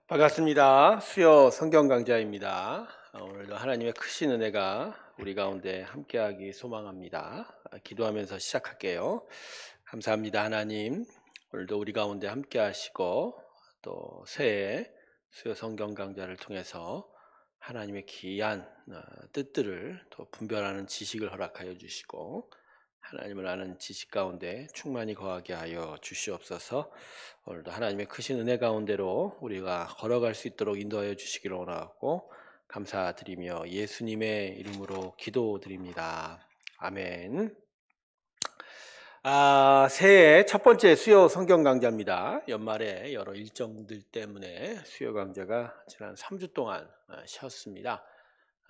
반갑습니다. 수요 성경 강좌입니다. 오늘도 하나님의 크신 은혜가 우리 가운데 함께하기 소망합니다. 기도하면서 시작할게요. 감사합니다, 하나님. 오늘도 우리 가운데 함께하시고 또 새해 수요 성경 강좌를 통해서 하나님의 귀한 뜻들을 또 분별하는 지식을 허락하여 주시고 하나님을 아는 지식 가운데 충만히 거하게 하여 주시옵소서. 오늘도 하나님의 크신 은혜 가운데로 우리가 걸어갈 수 있도록 인도하여 주시기를 원하고 감사드리며 예수님의 이름으로 기도드립니다. 아멘. 새해 첫 번째 수요 성경 강좌입니다. 연말에 여러 일정들 때문에 수요 강좌가 지난 3주 동안 쉬었습니다.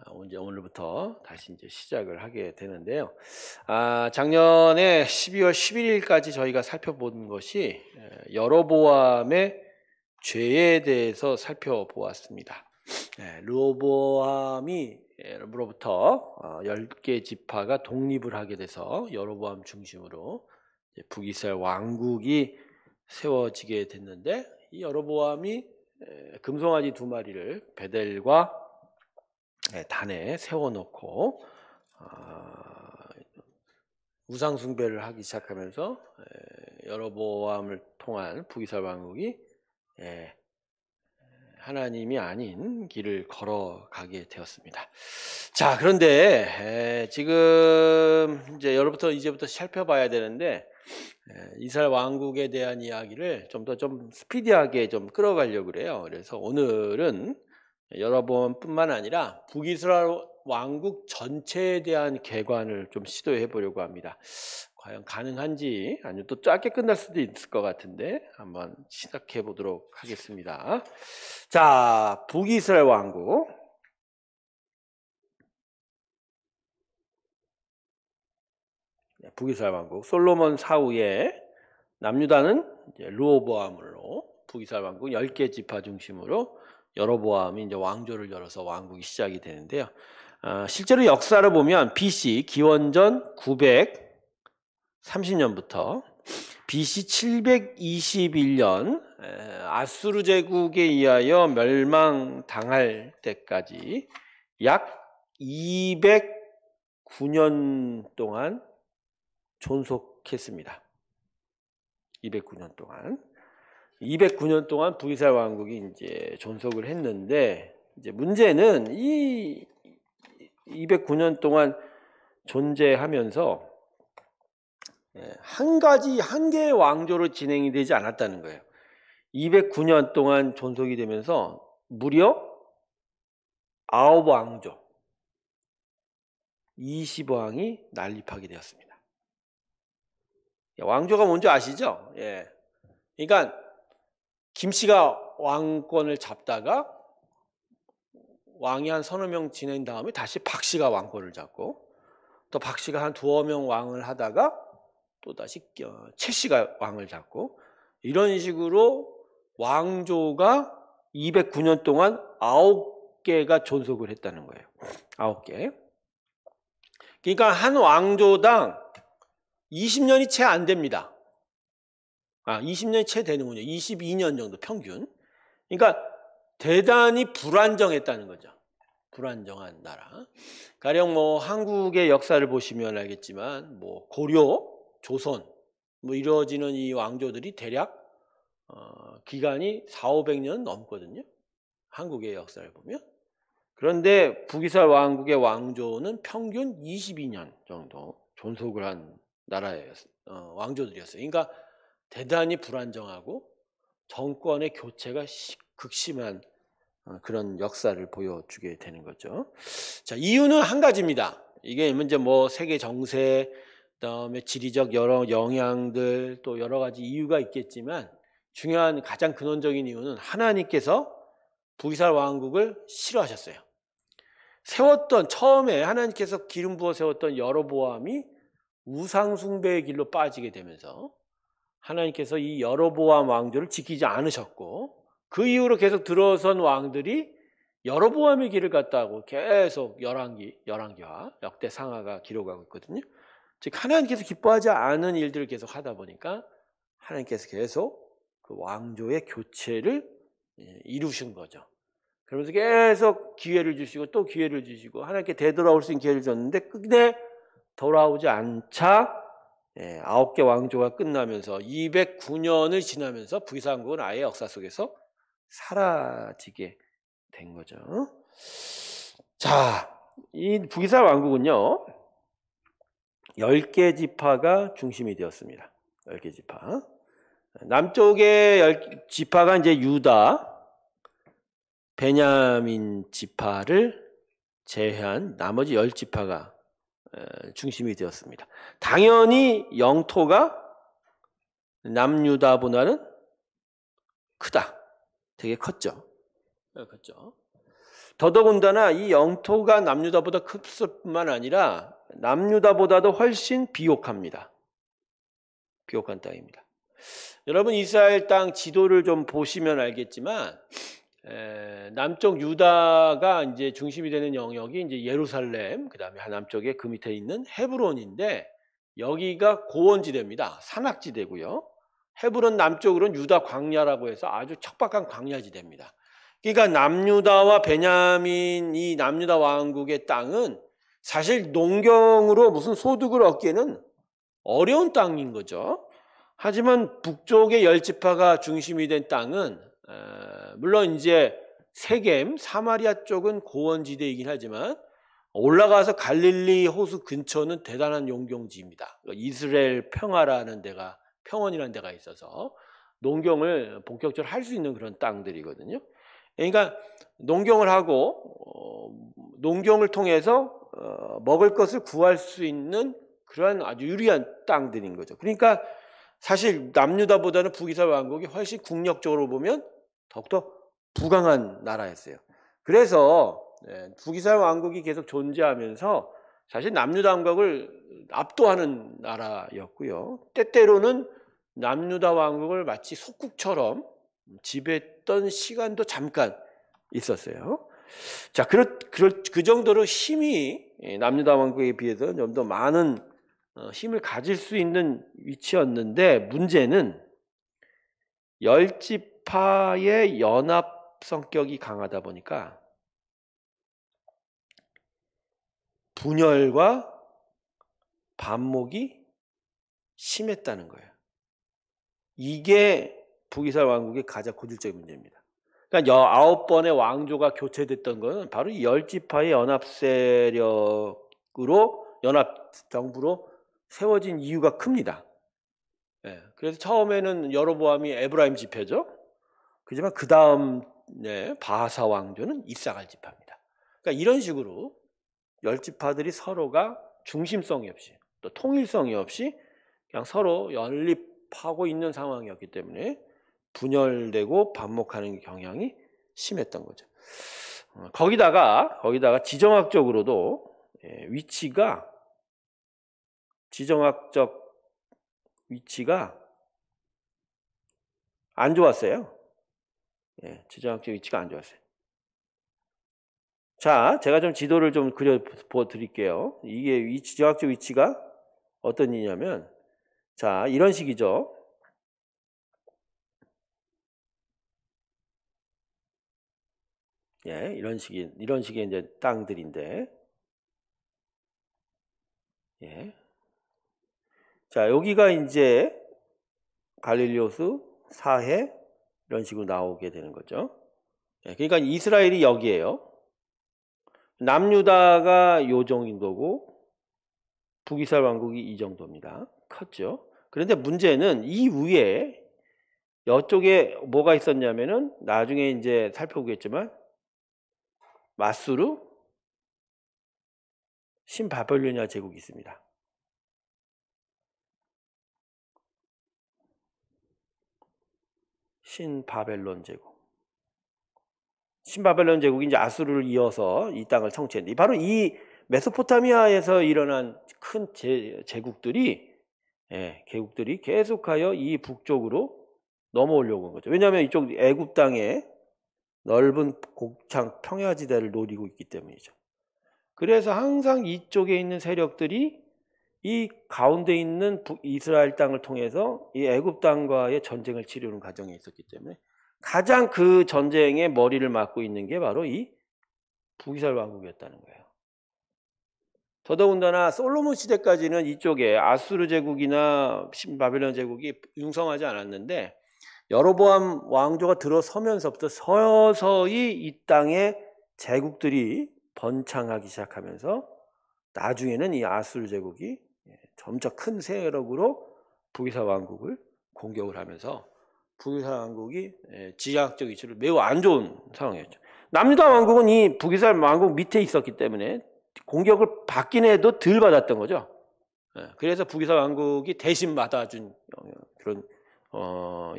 오늘부터 다시 이제 시작을 하게 되는데요. 작년에 12월 11일까지 저희가 살펴본 것이 여로보암의 죄에 대해서 살펴보았습니다. 르호보암으로부터 10개 지파가 독립을 하게 돼서 여로보암 중심으로 북이스라엘 왕국이 세워지게 됐는데, 이 여로보암이 금송아지 2마리를 베델과 단에 세워놓고 우상 숭배를 하기 시작하면서 여로보암을 통한 북이스라엘 왕국이 하나님이 아닌 길을 걸어가게 되었습니다. 자, 그런데 지금 이제부터 살펴봐야 되는데, 이스라엘 왕국에 대한 이야기를 좀 더 스피디하게 좀 끌어가려고 그래요. 그래서 오늘은 여로보암뿐만 아니라 북이스라엘 왕국 전체에 대한 개관을 좀 시도해 보려고 합니다. 과연 가능한지, 아니면 또 짧게 끝날 수도 있을 것 같은데 한번 시작해 보도록 하겠습니다. 자, 북이스라엘 왕국. 북이스라엘 왕국. 솔로몬 사후에 남유다는 르호보암으로 북이스라엘 왕국 10개 지파 중심으로 여로보암이 이제 왕조를 열어서 왕국이 시작이 되는데요. 실제로 역사를 보면 BC 기원전 930년부터 BC 721년 아수르 제국에 의하여 멸망당할 때까지 약 209년 동안 존속했습니다. 209년 동안 북이스라엘 왕국이 이제 존속을 했는데, 이제 문제는 이 209년 동안 존재하면서 한 개의 왕조로 진행이 되지 않았다는 거예요. 209년 동안 존속이 되면서 무려 9왕조, 20왕이 난립하게 되었습니다. 왕조가 뭔지 아시죠? 그러니까 김씨가 왕권을 잡다가 왕이 한 서너 명 지낸 다음에 다시 박씨가 왕권을 잡고, 또 박씨가 한 두어 명 왕을 하다가 또 다시 최씨가 왕을 잡고, 이런 식으로 왕조가 209년 동안 9개가 존속을 했다는 거예요. 9개. 그러니까 한 왕조당 20년이 채 안 됩니다. 20년이 채 되는군요. 22년 정도 평균. 그러니까 대단히 불안정했다는 거죠. 불안정한 나라. 가령 한국의 역사를 보시면 알겠지만 고려, 조선 이루어지는 이 왕조들이 대략 기간이 400~500년 넘거든요. 한국의 역사를 보면. 그런데 북이스라엘 왕국의 왕조는 평균 22년 정도 존속을 한 나라예요. 왕조들이었어요. 그러니까 대단히 불안정하고 정권의 교체가 극심한 그런 역사를 보여주게 되는 거죠. 자, 이유는 한 가지입니다. 이게 이제 세계 정세, 그다음에 지리적 여러 영향들, 또 여러 가지 이유가 있겠지만, 중요한 가장 근원적인 이유는 하나님께서 북이스라엘 왕국을 싫어하셨어요. 처음에 하나님께서 기름 부어 세웠던 여로보암이 우상 숭배의 길로 빠지게 되면서 하나님께서 이 여로보암 왕조를 지키지 않으셨고, 그 이후로 계속 들어선 왕들이 여로보암의 길을 갔다고 계속 열왕기와 역대상하가 기록하고 있거든요. 즉 하나님께서 기뻐하지 않은 일들을 계속 하다 보니까 하나님께서 계속 그 왕조의 교체를 이루신 거죠. 그러면서 계속 기회를 주시고 또 기회를 주시고 하나님께 되돌아올 수 있는 기회를 줬는데 끝내 돌아오지 않자 9개 왕조가 끝나면서 209년을 지나면서 북이스라엘왕국은 아예 역사 속에서 사라지게 된 거죠. 자, 이 북이스라엘 왕국은요 10개 지파가 중심이 되었습니다. 10개 지파. 남쪽의 지파가 이제 유다, 베냐민 지파를 제외한 나머지 10지파가 중심이 되었습니다. 당연히 영토가 남유다보다는 크다. 되게 컸죠. 더더군다나 이 영토가 남유다보다 컸을 뿐만 아니라 남유다보다도 훨씬 비옥합니다. 비옥한 땅입니다. 여러분 이스라엘 땅 지도를 좀 보시면 알겠지만 남쪽 유다가 이제 중심이 되는 영역이 이제 예루살렘, 그다음에 남쪽에 그 밑에 있는 헤브론인데 여기가 고원지대입니다. 산악지대고요. 헤브론 남쪽으로는 유다 광야라고 해서 아주 척박한 광야지대입니다. 그러니까 남유다와 베냐민 이 남유다 왕국의 땅은 사실 농경으로 무슨 소득을 얻기에는 어려운 땅인 거죠. 하지만 북쪽의 10지파가 중심이 된 땅은 물론 이제 세겜, 사마리아 쪽은 고원지대이긴 하지만 올라가서 갈릴리 호수 근처는 대단한 용경지입니다. 이스라엘 평화라는 데가 평원이라는 데가 있어서 농경을 본격적으로 할 수 있는 그런 땅들이거든요. 그러니까 농경을 하고 농경을 통해서 먹을 것을 구할 수 있는 그러한 아주 유리한 땅들인 거죠. 그러니까 사실 남유다보다는 북이스라엘 왕국이 훨씬 국력적으로 보면 더욱더 부강한 나라였어요. 그래서 북이스라엘 왕국이 계속 존재하면서 사실 남유다 왕국을 압도하는 나라였고요. 때때로는 남유다 왕국을 마치 속국처럼 지배했던 시간도 잠깐 있었어요. 자, 그 정도로 힘이 남유다 왕국에 비해서 좀 더 많은 힘을 가질 수 있는 위치였는데 문제는 10지파의 연합 성격이 강하다 보니까 분열과 반목이 심했다는 거예요. 이게 북이스라엘 왕국의 가장 고질적인 문제입니다. 그러니까 9번의 왕조가 교체됐던 것은 바로 이 10지파의 연합 세력으로 연합 정부로 세워진 이유가 큽니다. 그래서 처음에는 여로보암이 에브라임 지파죠. 그렇지만 그 다음 바하사 왕조는 이사갈 지파입니다. 그러니까 이런 식으로 10지파들이 서로가 중심성이 없이 또 통일성이 없이 그냥 서로 연립하고 있는 상황이었기 때문에 분열되고 반목하는 경향이 심했던 거죠. 거기다가 지정학적으로도 지정학적 위치가 안 좋았어요. 지정학적 위치가 안 좋았어요. 자, 제가 좀 지도를 좀 그려 드릴게요. 이게 지정학적 위치가 어떤 일이냐면, 자, 이런 식이죠. 이런 식의 이제 땅들인데, 자, 여기가 이제 갈릴리 호수, 사해 이런 식으로 나오게 되는 거죠. 그러니까 이스라엘이 여기에요. 남유다가 요 정도고 북이스라엘 왕국이 이 정도입니다. 컸죠. 그런데 문제는 이 위에 이쪽에 뭐가 있었냐면은 나중에 이제 살펴보겠지만 마수르, 신바벨로니아 제국이 있습니다. 신바벨론 제국. 신바벨론 제국이 이제 아수르를 이어서 이 땅을 성취했는데 바로 이 메소포타미아에서 일어난 큰 제국들이 계속하여 이 북쪽으로 넘어오려고 한 거죠. 왜냐하면 이쪽 애굽 땅에 넓은 곡창 평야지대를 노리고 있기 때문이죠. 그래서 항상 이쪽에 있는 세력들이 이 가운데 있는 이스라엘 땅을 통해서 이 애굽 땅과의 전쟁을 치르는 과정에 있었기 때문에 가장 그 전쟁의 머리를 맡고 있는 게 바로 이 북이스라엘 왕국이었다는 거예요. 더더군다나 솔로몬 시대까지는 이쪽에 아수르 제국이나 바벨론 제국이 융성하지 않았는데 여로보암 왕조가 들어서면서부터 서서히 이 땅에 제국들이 번창하기 시작하면서 나중에는 이 아수르 제국이 점차 큰 세력으로 북이스라엘 왕국을 공격을 하면서 북이스라엘 왕국이 지정학적 위치를 매우 안 좋은 상황이었죠. 남유다 왕국은 이 북이스라엘 왕국 밑에 있었기 때문에 공격을 받긴 해도 덜 받았던 거죠. 그래서 북이스라엘 왕국이 대신 받아준 그런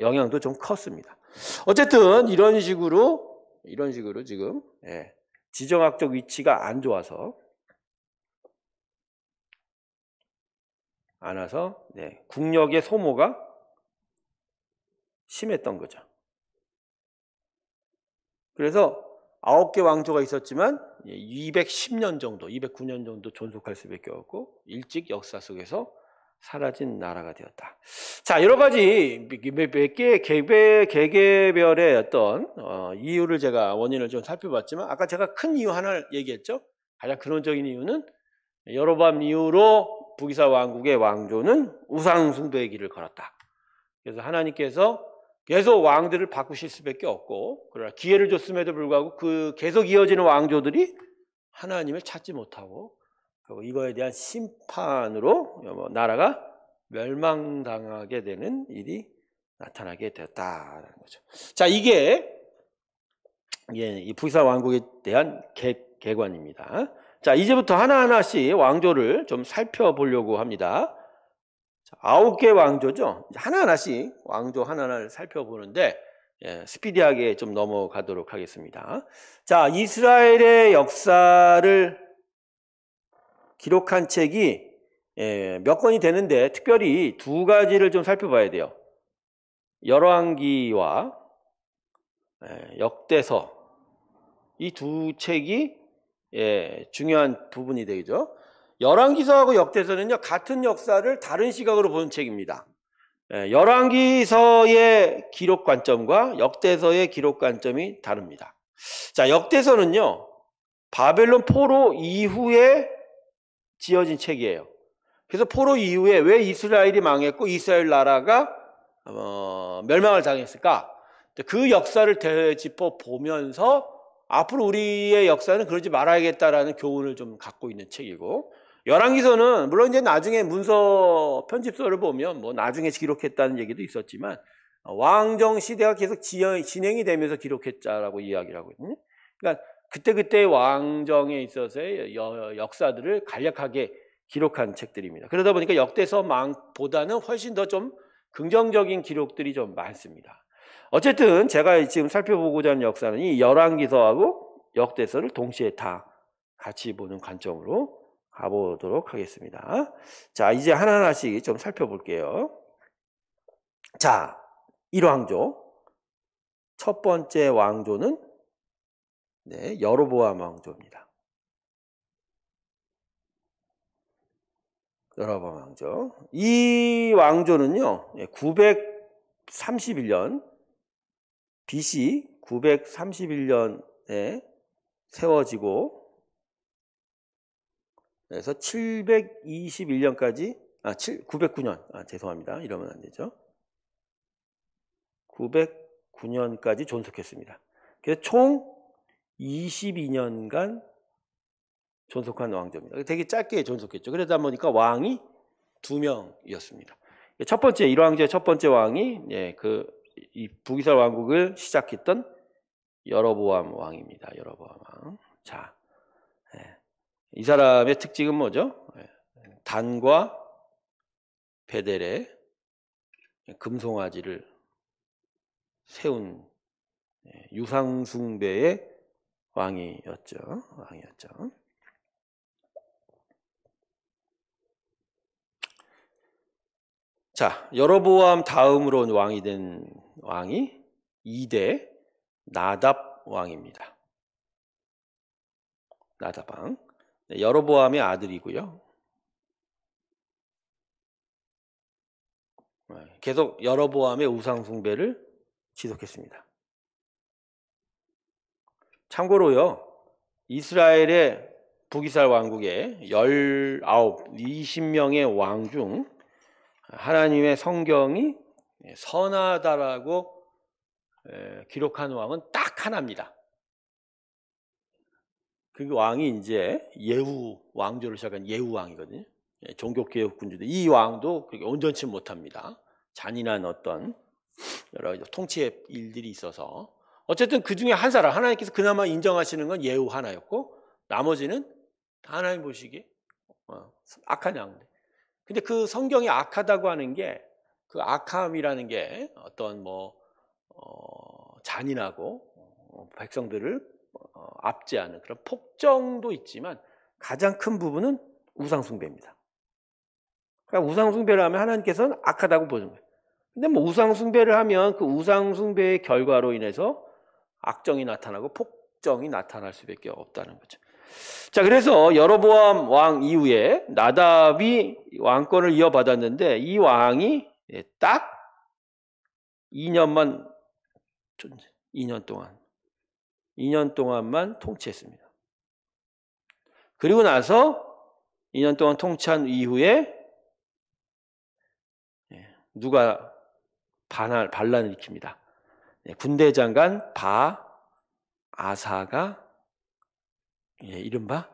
영향도 좀 컸습니다. 어쨌든 이런 식으로 지금 지정학적 위치가 안 좋아서 국력의 소모가 심했던 거죠. 그래서 9개 왕조가 있었지만 210년 정도, 209년 정도 존속할 수밖에 없고 일찍 역사 속에서 사라진 나라가 되었다. 자, 여러 가지 몇 개의 개개별의 어떤 이유를 제가 원인을 좀 살펴봤지만 아까 제가 큰 이유 하나를 얘기했죠. 가장 근원적인 이유는 여로보암 이후로 북이스라엘 왕국의 왕조는 우상 숭배의 길을 걸었다. 그래서 하나님께서 계속 왕들을 바꾸실 수밖에 없고, 그러나 기회를 줬음에도 불구하고 그 계속 이어지는 왕조들이 하나님을 찾지 못하고 이거에 대한 심판으로 나라가 멸망당하게 되는 일이 나타나게 되었다는 거죠. 자, 이게 이 북이스라엘 왕국에 대한 개관입니다. 자, 이제부터 하나하나씩 왕조를 좀 살펴보려고 합니다. 9개 왕조죠. 하나하나씩 왕조 하나하나를 살펴보는데 스피디하게 좀 넘어가도록 하겠습니다. 자, 이스라엘의 역사를 기록한 책이 몇 권이 되는데 특별히 두 가지를 좀 살펴봐야 돼요. 열왕기와 역대서, 이 두 책이 중요한 부분이 되죠. 열왕기서하고 역대서는요, 같은 역사를 다른 시각으로 보는 책입니다. 열왕기서의 기록 관점과 역대서의 기록 관점이 다릅니다. 자, 역대서는요, 바벨론 포로 이후에 지어진 책이에요. 그래서 포로 이후에 왜 이스라엘이 망했고 이스라엘 나라가 멸망을 당했을까? 그 역사를 되짚어 보면서 앞으로 우리의 역사는 그러지 말아야겠다라는 교훈을 좀 갖고 있는 책이고, 열왕기서는 물론 이제 나중에 문서 편집서를 보면 뭐 나중에 기록했다는 얘기도 있었지만 왕정 시대가 계속 진행이 되면서 기록했자라고 이야기를 하거든요. 그러니까 그때 왕정에 있어서의 역사들을 간략하게 기록한 책들입니다. 그러다 보니까 역대서보다는 훨씬 더 좀 긍정적인 기록들이 좀 많습니다. 어쨌든 제가 지금 살펴보고자 하는 역사는 이 열왕기서하고 역대서를 동시에 다 같이 보는 관점으로 가보도록 하겠습니다. 자, 이제 하나하나씩 좀 살펴볼게요. 자, 1왕조. 첫 번째 왕조는 여로보암 왕조입니다. 여로보암 왕조. 이 왕조는요, 931년, BC 931년에 세워지고, 그래서 721년까지, 909년, 죄송합니다. 이러면 안 되죠. 909년까지 존속했습니다. 그래서 총 22년간 존속한 왕조입니다. 되게 짧게 존속했죠. 그러다 보니까 왕이 2명이었습니다. 첫 번째, 1왕조의 첫 번째 왕이 이 북이스라엘 왕국을 시작했던 여로보암 왕입니다. 여로보암 왕. 자, 이 사람의 특징은 뭐죠? 단과 베델에 금송아지를 세운 유상숭배의 왕이었죠. 자, 여로보암 다음으로 왕이 된 왕이 2대 나답 왕입니다. 나답 왕. 여로보암의 아들이고요. 계속 여로보암의 우상 숭배를 지속했습니다. 참고로요, 이스라엘의 북이스라엘 왕국의 20명의 왕 중 하나님의 성경이 선하다라고 기록한 왕은 딱 하나입니다. 그 왕이 이제 예후 왕조를 시작한 예후 왕이거든요. 종교개혁군주도 이 왕도 그렇게 온전치 못합니다. 잔인한 어떤 여러 가지 통치의 일들이 있어서 어쨌든 그 중에 한 사람, 하나님께서 그나마 인정하시는 건 예후 하나였고 나머지는 하나님 보시기에 악한 양들. 근데 그 성경이 악하다고 하는 게 그 악함이라는 게 어떤 잔인하고 백성들을 압제하는 그런 폭정도 있지만 가장 큰 부분은 우상숭배입니다. 그러니까 우상숭배를 하면 하나님께서는 악하다고 보는 거예요. 근데 우상숭배를 하면 그 우상숭배의 결과로 인해서 악정이 나타나고 폭정이 나타날 수밖에 없다는 거죠. 자, 그래서 여로보암 왕 이후에 나답이 왕권을 이어받았는데 이 왕이 딱 2년 동안만 통치했습니다. 그리고 나서 2년 동안 통치한 이후에 누가 반란을 일으킵니다. 군대 장관 바아사가 이른바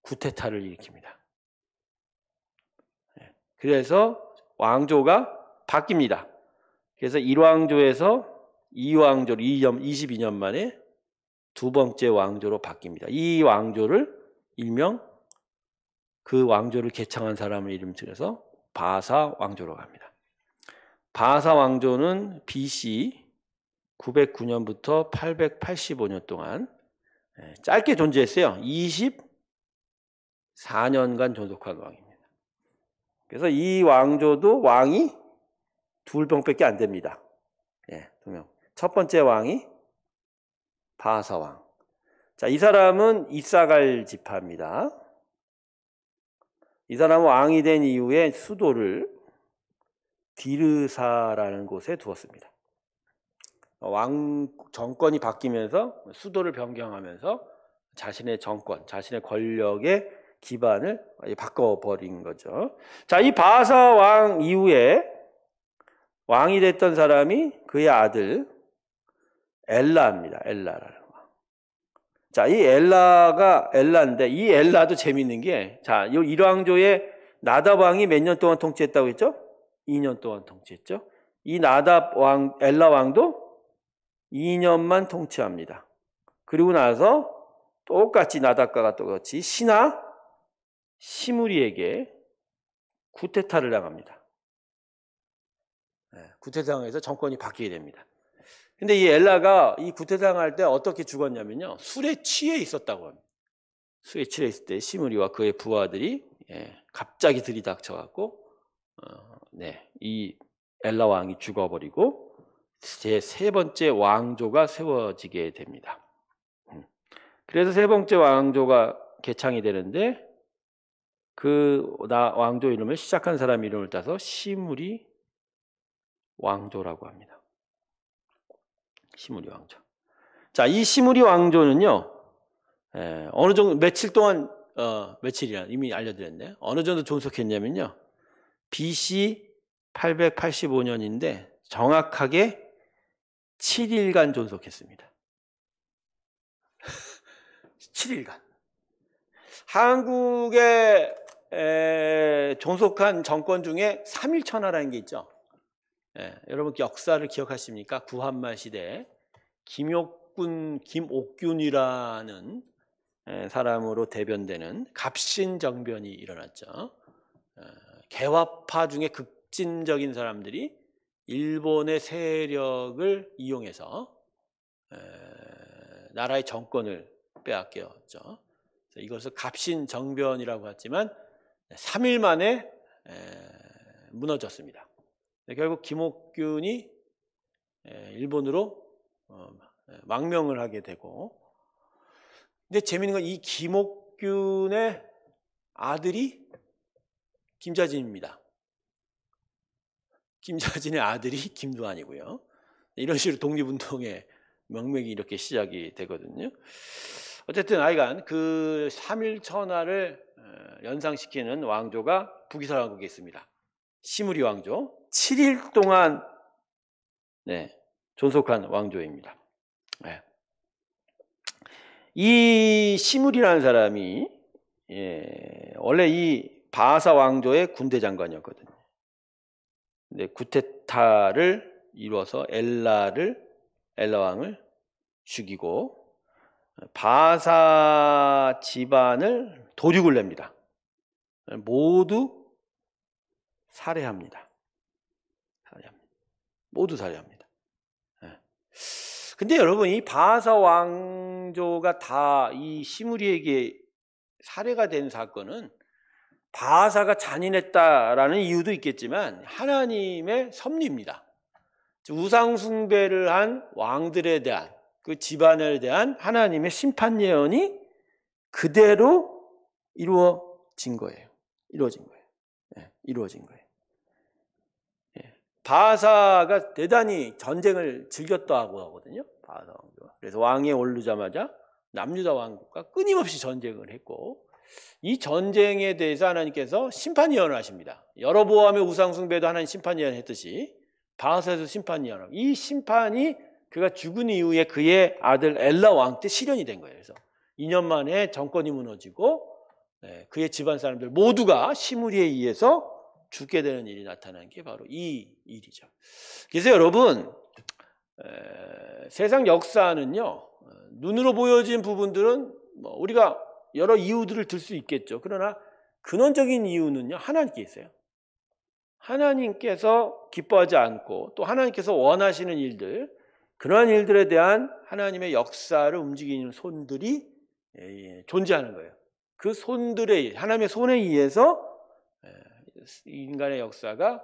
구테타를 일으킵니다. 그래서 왕조가 바뀝니다. 그래서 1왕조에서 2왕조로 22년 만에 두 번째 왕조로 바뀝니다. 이 왕조를 일명 그 왕조를 개창한 사람의 이름 들여서 바사 왕조로 갑니다. 바사 왕조는 BC 909년부터 885년 동안 짧게 존재했어요. 24년간 존속한 왕입니다. 그래서 이 왕조도 왕이 두 명밖에 안 됩니다. 두 명. 첫 번째 왕이 바사 왕. 자, 이 사람은 이사갈 지파입니다. 이 사람은 왕이 된 이후에 수도를 디르사라는 곳에 두었습니다. 왕 정권이 바뀌면서 수도를 변경하면서 자신의 정권, 자신의 권력의 기반을 바꿔버린 거죠. 자, 이 바사 왕 이후에 왕이 됐던 사람이 그의 아들 엘라입니다. 엘라라는 왕. 자, 이 엘라인데 이 엘라도 재밌는 게, 자, 이 일왕조의 나답 왕이 몇 년 동안 통치했다고 했죠? 2년 동안 통치했죠. 이 나답 왕, 엘라 왕도 2년만 통치합니다. 그리고 나서 똑같이 나답과 똑같이 신하 시므리에게 구테타를 당합니다. 구테타당해서 정권이 바뀌게 됩니다. 근데 이 엘라가 이 구테타당할 때 어떻게 죽었냐면요, 술에 취해 있었다고 합니다. 술에 취해 있을 때 시므리와 그의 부하들이 갑자기 들이닥쳐갖고 이 엘라 왕이 죽어버리고 제 세 번째 왕조가 세워지게 됩니다. 그래서 세 번째 왕조가 개창이 되는데 그 왕조 이름을 시작한 사람 이름을 따서 시므리 왕조라고 합니다. 시므리 왕조. 자, 이 시므리 왕조는요, 어느 정도 며칠 동안 며칠이나 이미 알려드렸네요. 어느 정도 존속했냐면요, BC 885년인데 정확하게 7일간 존속했습니다. 7일간. 한국의 존속한 정권 중에 3.1천하라는 게 있죠. 여러분 역사를 기억하십니까? 구한말 시대에 김옥균이라는 사람으로 대변되는 갑신정변이 일어났죠. 개화파 중에 급진적인 사람들이 일본의 세력을 이용해서 나라의 정권을 빼앗겼죠. 이것을 갑신정변이라고 하지만 3일 만에 무너졌습니다. 결국 김옥균이 일본으로 망명을 하게 되고, 근데 재미있는 건 이 김옥균의 아들이 김자진입니다. 김자진의 아들이 김두한이고요. 이런 식으로 독립운동에 명맥이 이렇게 시작이 되거든요. 어쨌든 하여간 그 3일 천하를 연상시키는 왕조가 북이스라엘 왕국에 있습니다. 시므리 왕조. 7일 동안 존속한 왕조입니다. 이 시므리라는 사람이 원래 이 바하사 왕조의 군대 장관이었거든요. 근데 구테타를 이루어서 엘라 왕을 죽이고 바하사 집안을 도륙을 냅니다. 모두 살해합니다. 모두 살해합니다. 근데 여러분, 이 바하사 왕조가 다 이 시므리에게 살해가 된 사건은 바하사가 잔인했다라는 이유도 있겠지만 하나님의 섭리입니다. 우상 숭배를 한 왕들에 대한 그 집안에 대한 하나님의 심판 예언이 그대로 이루어진 거예요. 이루어진 거예요. 바하사가 대단히 전쟁을 즐겼다고 하거든요. 바하사 왕조가. 그래서 왕에 오르자마자 남유다 왕국과 끊임없이 전쟁을 했고, 이 전쟁에 대해서 하나님께서 심판 예언을 하십니다. 여로보암의 우상 숭배도 하나님 심판 예언했듯이 바하사에서 심판 예언을 하고, 이 심판이 그가 죽은 이후에 그의 아들 엘라 왕 때 실현이 된 거예요. 그래서 2년 만에 정권이 무너지고 그의 집안 사람들 모두가 시므리에 의해서 죽게 되는 일이 나타난 게 바로 이 일이죠. 그래서 여러분, 세상 역사는요, 눈으로 보여진 부분들은 우리가 여러 이유들을 들 수 있겠죠. 그러나 근원적인 이유는요, 하나님께 있어요. 하나님께서 기뻐하지 않고 또 하나님께서 원하시는 일들, 그러한 일들에 대한 하나님의 역사를 움직이는 손들이 존재하는 거예요. 그 손들의, 하나님의 손에 의해서 인간의 역사가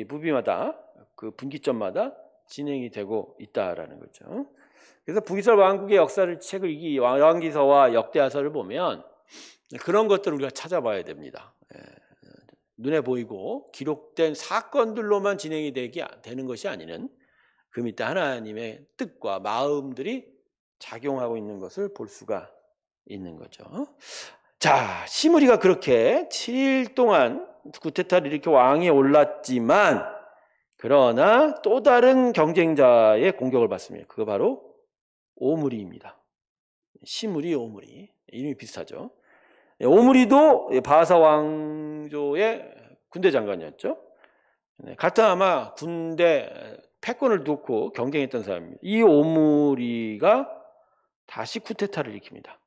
부비마다 그 분기점마다 진행이 되고 있다라는 거죠. 그래서 북이스라엘 왕국의 역사를 책을 이 열왕기서와 역대하서를 보면 그런 것들을 우리가 찾아봐야 됩니다. 눈에 보이고 기록된 사건들로만 진행이 되는 것이 아니는 그 밑에 하나님의 뜻과 마음들이 작용하고 있는 것을 볼 수가 있는 거죠. 자, 시므리가 그렇게 7일 동안 구테타를 일으켜 왕위에 올랐지만, 그러나 또 다른 경쟁자의 공격을 받습니다. 그거 바로 오므리입니다. 시므리, 오므리. 이름이 비슷하죠. 오므리도 바하사 왕조의 군대 장관이었죠. 같은 아마 군대 패권을 놓고 경쟁했던 사람입니다. 이 오므리가 다시 쿠데타를 일으킵니다.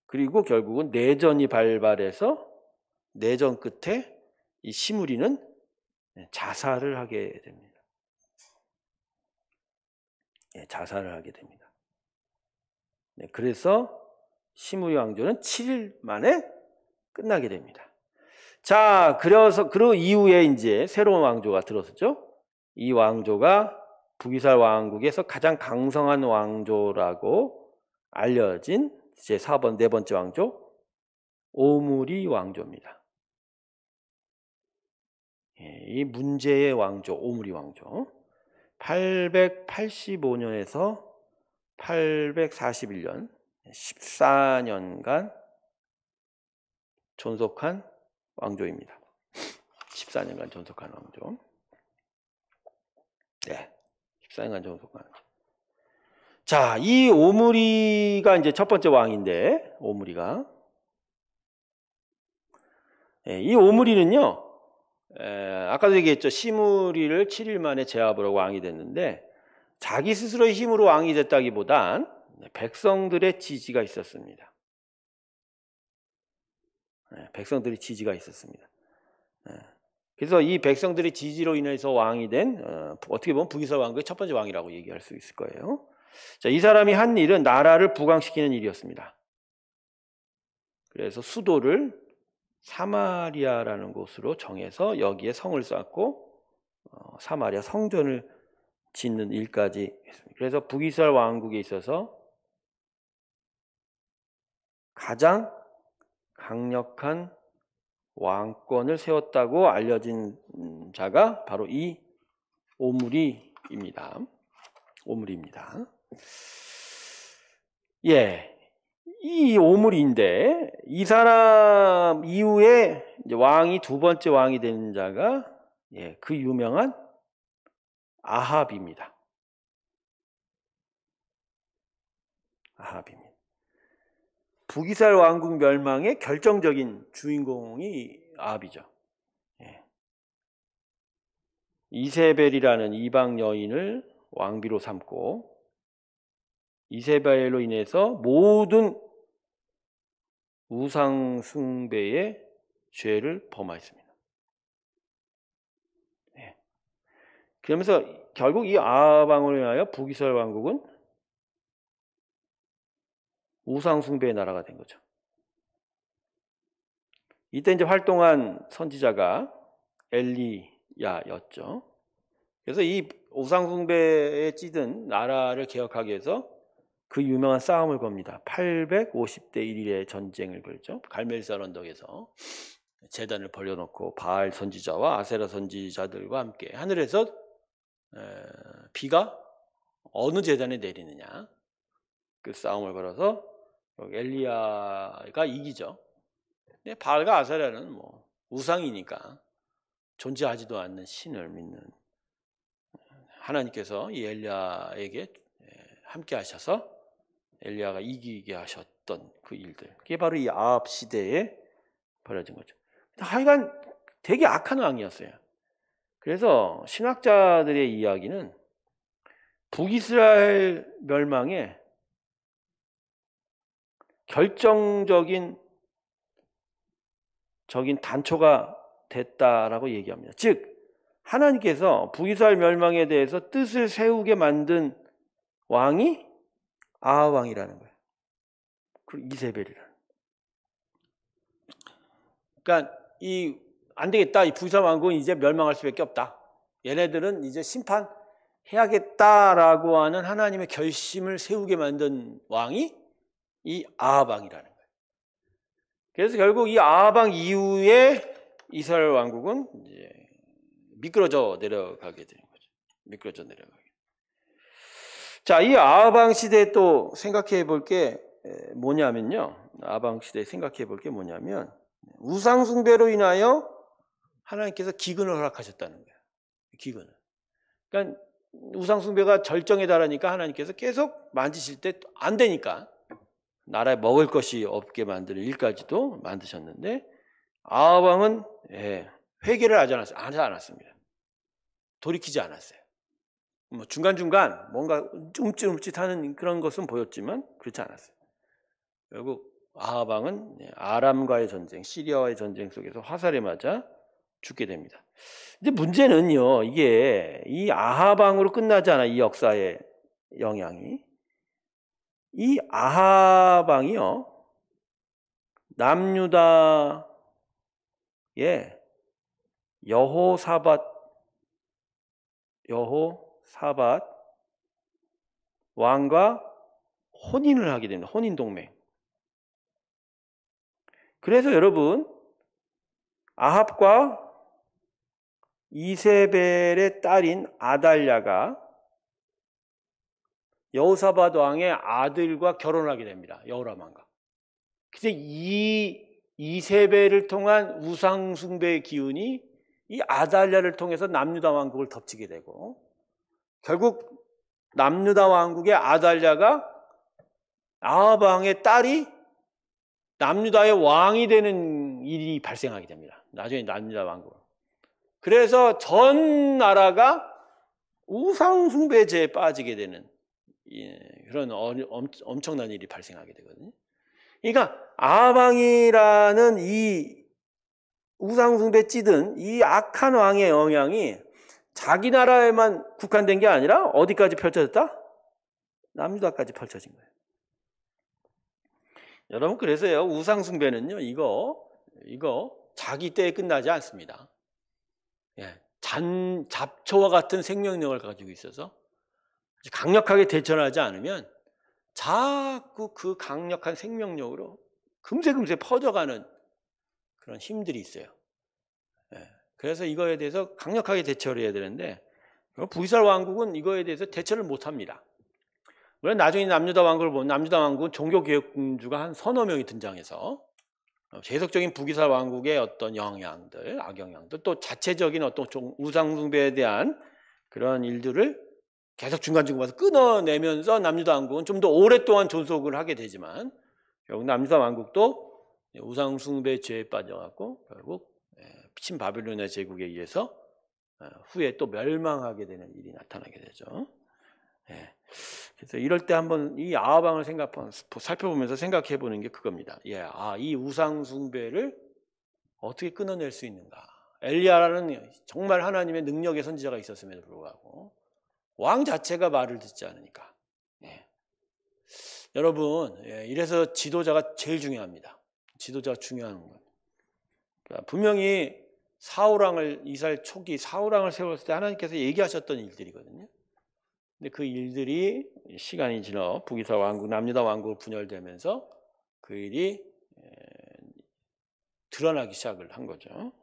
그리고 결국은 내전이 발발해서 내전 끝에 이 시므리는 자살을 하게 됩니다. 자살을 하게 됩니다. 그래서 시므리 왕조는 7일 만에 끝나게 됩니다. 자, 그래서 그 이후에 이제 새로운 왕조가 들어섰죠. 이 왕조가 북이스라엘 왕국에서 가장 강성한 왕조라고 알려진 제 4번, 네 번째 왕조, 오므리 왕조입니다. 이 문제의 왕조, 오므리 왕조. 885년에서 841년, 14년간 존속한 왕조입니다. 14년간 존속한 왕조. 네, 14년간 존속한 왕조. 자, 이 오므리가 이제 첫 번째 왕인데, 오므리가. 이 오므리는요, 아까도 얘기했죠. 시므리를 7일 만에 제압을 하고 왕이 됐는데, 자기 스스로의 힘으로 왕이 됐다기보단 백성들의 지지가 있었습니다. 백성들의 지지가 있었습니다. 그래서 이 백성들의 지지로 인해서 왕이 된, 어떻게 보면 북이스라엘 왕국의 첫 번째 왕이라고 얘기할 수 있을 거예요. 자, 이 사람이 한 일은 나라를 부강시키는 일이었습니다. 그래서 수도를 사마리아라는 곳으로 정해서 여기에 성을 쌓고 사마리아 성전을 짓는 일까지 했습니다. 그래서 북이스라엘 왕국에 있어서 가장 강력한 왕권을 세웠다고 알려진 자가 바로 이 오므리 오물입니다. 예, 이 오물인데 이 사람 이후에 이제 왕이 두 번째 왕이 되는 자가 그 유명한 아합입니다. 아합입니다. 북이스라엘 왕국 멸망의 결정적인 주인공이 아합이죠. 이세벨이라는 이방 여인을 왕비로 삼고 이세벨로 인해서 모든 우상 숭배의 죄를 범하였습니다. 그러면서 결국 이 아합왕으로 인하여 북이스라엘 왕국은 우상 숭배의 나라가 된 거죠. 이때 이제 활동한 선지자가 엘리야였죠. 그래서 이 우상 숭배에 찌든 나라를 개혁하기 위해서 그 유명한 싸움을 겁니다. 850대 1의 전쟁을 걸죠. 갈멜산 언덕에서 제단을 벌려놓고 바알 선지자와 아세라 선지자들과 함께 하늘에서 비가 어느 제단에 내리느냐, 그 싸움을 걸어서 엘리야가 이기죠. 근데 바알과 아세라는 뭐 우상이니까 존재하지도 않는 신을 믿는, 하나님께서 이 엘리야에게 함께 하셔서 엘리야가 이기게 하셨던 그 일들, 그게 바로 이 아합 시대에 벌어진 거죠. 하여간 되게 악한 왕이었어요. 그래서 신학자들의 이야기는 북이스라엘 멸망의 결정적인 단초가 됐다라고 얘기합니다. 즉 하나님께서 북이스라엘 멸망에 대해서 뜻을 세우게 만든 왕이 아합 왕이라는 거예요. 그리고 이세벨이라는. 그러니까 안 되겠다. 이 북이스라엘 왕국은 이제 멸망할 수밖에 없다. 얘네들은 이제 심판해야겠다라고 하는 하나님의 결심을 세우게 만든 왕이 이 아합 왕이라는 거예요. 그래서 결국 이 아합 왕 이후에 이스라엘 왕국은 이제 미끄러져 내려가게 되는 거죠. 미끄러져 내려가게. 자, 이 아합 왕 시대에 또 생각해 볼 게 뭐냐면요. 아합 왕 시대에 생각해 볼 게 뭐냐면 우상 숭배로 인하여 하나님께서 기근을 허락하셨다는 거예요. 기근을. 그러니까 우상 숭배가 절정에 달하니까 하나님께서 계속 만지실 때 안 되니까 나라에 먹을 것이 없게 만드는 일까지도 만드셨는데 아합 왕은 회개를 하지 않았습니다. 돌이키지 않았어요. 뭐 중간중간 뭔가 움찔움찔하는 그런 것은 보였지만 그렇지 않았어요. 결국 아합 왕은 아람과의 전쟁, 시리아와의 전쟁 속에서 화살에 맞아 죽게 됩니다. 근데 문제는요, 이게 이 아합 왕으로 끝나지 않아. 이 역사의 영향이. 이 아합 왕이요, 남유다의 여호사밧 왕과 혼인을 하게 됩니다. 혼인 동맹. 그래서 여러분, 아합과 이세벨의 딸인 아달랴가 여호사밧 왕의 아들과 결혼하게 됩니다. 여호람 왕과. 근데 이 이세벨을 통한 우상 숭배의 기운이 이 아달랴를 통해서 남유다 왕국을 덮치게 되고, 결국 남유다 왕국의 아달랴가 아합 왕의 딸이 남유다의 왕이 되는 일이 발생하게 됩니다. 나중에 남유다 왕국. 그래서 전 나라가 우상 숭배죄에 빠지게 되는 그런 엄청난 일이 발생하게 되거든요. 그러니까 아합 왕이라는 이 우상 숭배 찌든 이 악한 왕의 영향이 자기 나라에만 국한된 게 아니라 어디까지 펼쳐졌다? 남유다까지 펼쳐진 거예요. 여러분, 그래서요, 우상 숭배는요, 이거 자기 때에 끝나지 않습니다. 잡초와 같은 생명력을 가지고 있어서 강력하게 대처하지 않으면 자꾸 그 강력한 생명력으로 금세 퍼져가는 그런 힘들이 있어요. 그래서 이거에 대해서 강력하게 대처를 해야 되는데 북이스라엘 왕국은 이거에 대해서 대처를 못합니다. 물론 나중에 남유다 왕국을 보면 남유다 왕국은 종교개혁군주가 한 서너 명이 등장해서 세속적인 북이스라엘 왕국의 어떤 영향들, 악영향들, 또 자체적인 어떤 우상숭배에 대한 그런 일들을 계속 중간중간 와서 끊어내면서 남유다 왕국은 좀 더 오랫동안 존속을 하게 되지만 결국 남유다 왕국도 우상숭배 죄에 빠져갖고 결국 신바빌로니아 제국에 의해서 후에 또 멸망하게 되는 일이 나타나게 되죠. 그래서 이럴 때 한번 이 아합 왕을 살펴보면서 생각해 보는 게 그겁니다. 이 우상 숭배를 어떻게 끊어낼 수 있는가? 엘리야라는 정말 하나님의 능력의 선지자가 있었음에도 불구하고 왕 자체가 말을 듣지 않으니까. 여러분, 이래서 지도자가 제일 중요합니다. 지도자가 중요한 거예요. 그러니까 분명히 이스라엘 초기 사울왕을 세웠을 때 하나님께서 얘기하셨던 일들이거든요. 근데 그 일들이 시간이 지나 북이스라엘 왕국, 남유다 왕국을 분열되면서 그 일이 드러나기 시작을 한 거죠.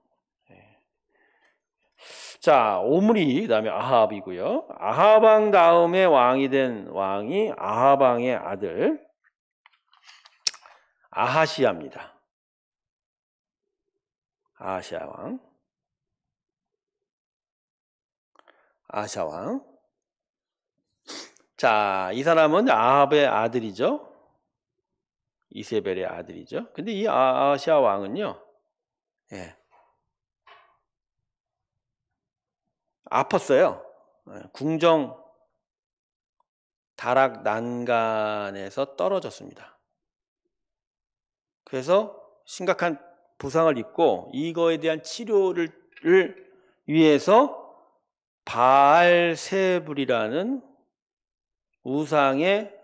자, 오므리 그다음에 아합이고요. 아합 왕 다음에 왕이 된 왕이 아합 왕의 아들 아하시야입니다. 아하시야 왕. 아하시야 왕. 자, 이 사람은 아합의 아들이죠. 이세벨의 아들이죠. 근데 이 아하시야 왕은요, 아팠어요. 궁정 다락 난간에서 떨어졌습니다. 그래서 심각한 부상을 입고 이거에 대한 치료를 위해서 바알세불이라는 우상의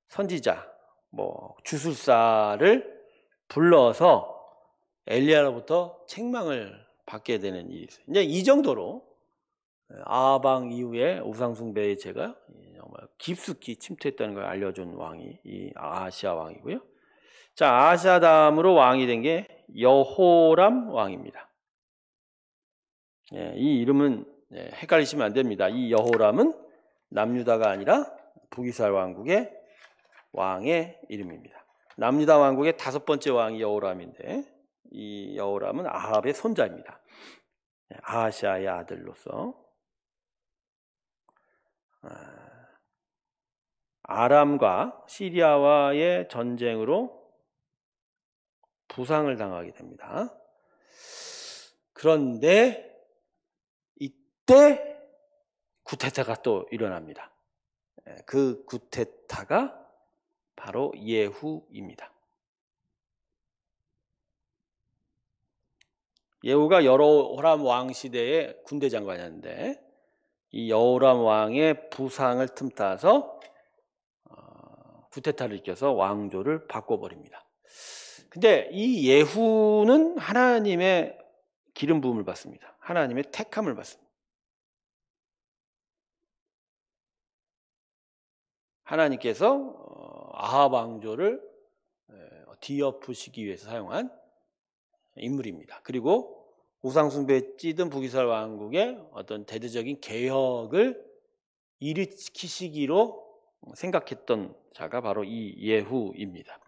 선지자, 주술사를 불러서 엘리야로부터 책망을 받게 되는 일이 있어요. 이제 이 정도로 아합 왕 이후에 우상숭배의 죄가 정말 깊숙이 침투했다는 걸 알려준 왕이 이 아하시야 왕이고요. 자, 아하시야 다음으로 왕이 된 게 여호람 왕입니다. 이 이름은 헷갈리시면 안 됩니다. 이 여호람은 남유다가 아니라 북이스라엘 왕국의 왕의 이름입니다. 남유다 왕국의 5번째 왕이 여호람인데 이 여호람은 아합의 손자입니다. 아하시야의 아들로서 아람과 시리아와의 전쟁으로 부상을 당하게 됩니다. 그런데 이때 구테타가 또 일어납니다. 그 구테타가 바로 예후입니다. 예후가 여호람 왕 시대의 군대 장관이었는데 이 여호람 왕의 부상을 틈타서 구테타를 일으켜서 왕조를 바꿔버립니다. 근데 이 예후는 하나님의 기름 부음을 받습니다. 하나님의 택함을 받습니다. 하나님께서 아합 왕조를 뒤엎으시기 위해서 사용한 인물입니다. 그리고 우상숭배에 찌든 북이스라엘 왕국의 어떤 대대적인 개혁을 일으키시기로 생각했던 자가 바로 이 예후입니다.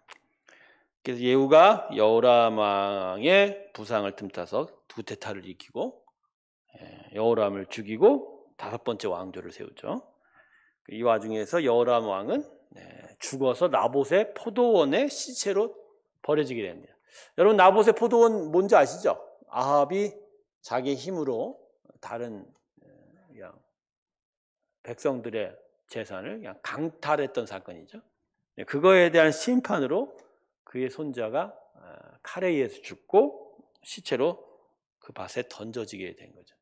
그래서 예후가 여호람 왕의 부상을 틈타서 구테타를 일으키고 여호람을 죽이고 5번째 왕조를 세우죠. 이 와중에서 여호람 왕은 죽어서 나봇의 포도원의 시체로 버려지게 됩니다. 여러분, 나봇의 포도원 뭔지 아시죠? 아합이 자기의 힘으로 다른 그냥 백성들의 재산을 그냥 강탈했던 사건이죠. 그거에 대한 심판으로 그의 손자가 칼에 의해서 죽고 시체로 그 밭에 던져지게 된 거죠.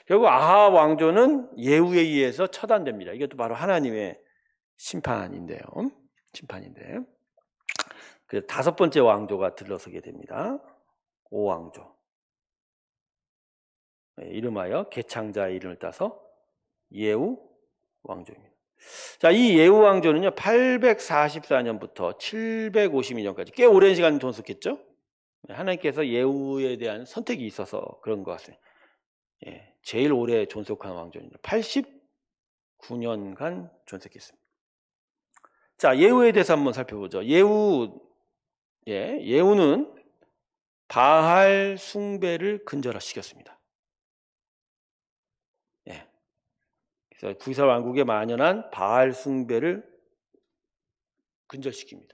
결국 아합 왕조는 예후에 의해서 처단됩니다. 이것도 바로 하나님의 심판인데요. 그래서 5번째 왕조가 들어서게 됩니다. 오왕조. 이름하여 개창자의 이름을 따서 예후 왕조입니다. 자, 이 예후 왕조는요, 844년부터 752년까지 꽤 오랜 시간 존속했죠. 하나님께서 예후에 대한 선택이 있어서 그런 것 같습니다. 제일 오래 존속한 왕조입니다. 89년간 존속했습니다. 자, 예후에 대해서 한번 살펴보죠. 예후는 바알 숭배를 근절시켰습니다. 예. 그래서 북이스라엘 왕국에 만연한 바알 숭배를 근절시킵니다.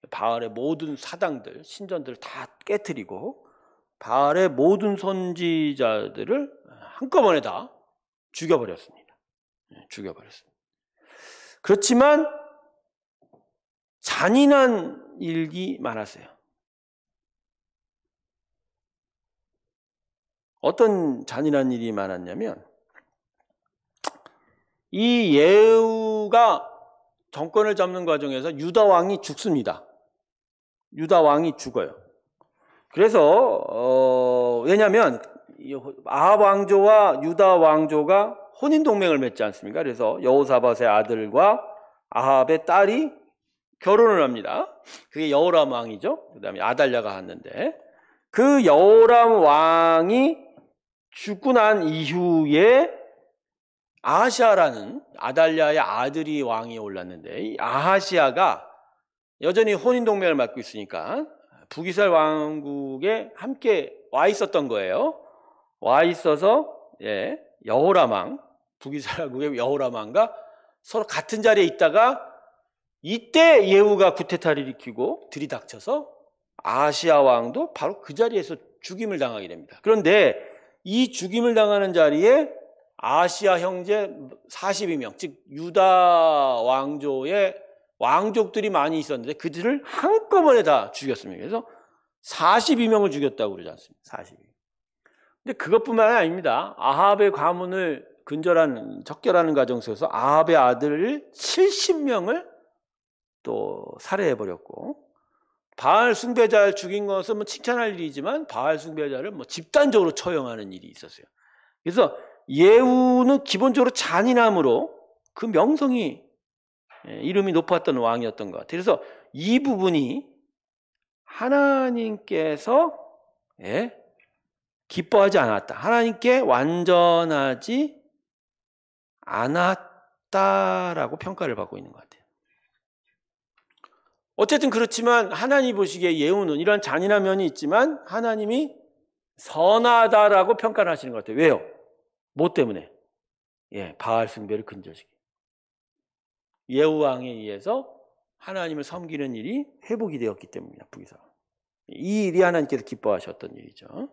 바알의 모든 사당들, 신전들을 다 깨뜨리고 바알의 모든 선지자들을 한꺼번에 다 죽여버렸습니다. 죽여버렸습니다. 그렇지만 잔인한 일이 많았어요. 어떤 잔인한 일이 많았냐면 이 예후가 정권을 잡는 과정에서 유다 왕이 죽습니다. 유다 왕이 죽어요. 그래서 왜냐하면 아합 왕조와 유다 왕조가 혼인 동맹을 맺지 않습니까? 그래서 여호사밧의 아들과 아합의 딸이 결혼을 합니다. 그게 여호람 왕이죠. 그다음에 아달랴가 왔는데 그 여호람 왕이 죽고 난 이후에 아하시아라는 아달랴의 아들이 왕이 올랐는데 이 아하시아가 여전히 혼인 동맹을 맺고 있으니까 북이스라엘 왕국에 함께 와 있었던 거예요. 와 있어서 여호람 왕, 북이스라엘 왕국의 여호람 왕과 서로 같은 자리에 있다가 이때 예후가 쿠데타를 일으키고 들이닥쳐서 아하시아 왕도 바로 그 자리에서 죽임을 당하게 됩니다. 그런데 이 죽임을 당하는 자리에 아하시아 형제 42명, 즉 유다 왕조의 왕족들이 많이 있었는데 그들을 한꺼번에 다 죽였습니다. 그래서 42명을 죽였다고 그러지 않습니까? 42명. 근데 그것뿐만 아닙니다. 아합의 가문을 적결하는 과정 속에서 아합의 아들을 70명을 또 살해해버렸고 바알 숭배자를 죽인 것은 칭찬할 일이지만 바알 숭배자를 집단적으로 처형하는 일이 있었어요. 그래서 예후는 기본적으로 잔인함으로 그 명성이 이름이 높았던 왕이었던 것 같아요. 그래서 이 부분이 하나님께서 기뻐하지 않았다. 하나님께 완전하지 않았다라고 평가를 받고 있는 것 같아요. 어쨌든 그렇지만 하나님 보시기에 예후는 이런 잔인한 면이 있지만 하나님이 선하다라고 평가를 하시는 것 같아요. 왜요? 뭐 때문에? 바알 숭배를 근절시키. 예후 왕에 의해서 하나님을 섬기는 일이 회복이 되었기 때문입니다. 북이스라엘. 이 일이 하나님께서 기뻐하셨던 일이죠.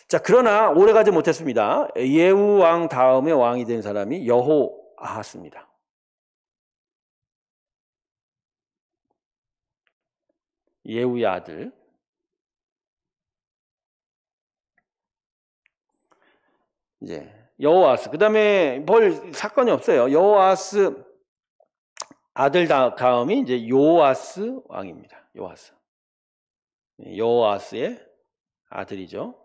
자, 그러나 오래가지 못했습니다. 예후 왕 다음에 왕이 된 사람이 여호아하스입니다. 예후의 아들. 여호아스. 그 다음에 별 사건이 없어요. 여호아스 아들 다음이 이제 요아스 왕입니다. 요아스. 여호아스의 아들이죠.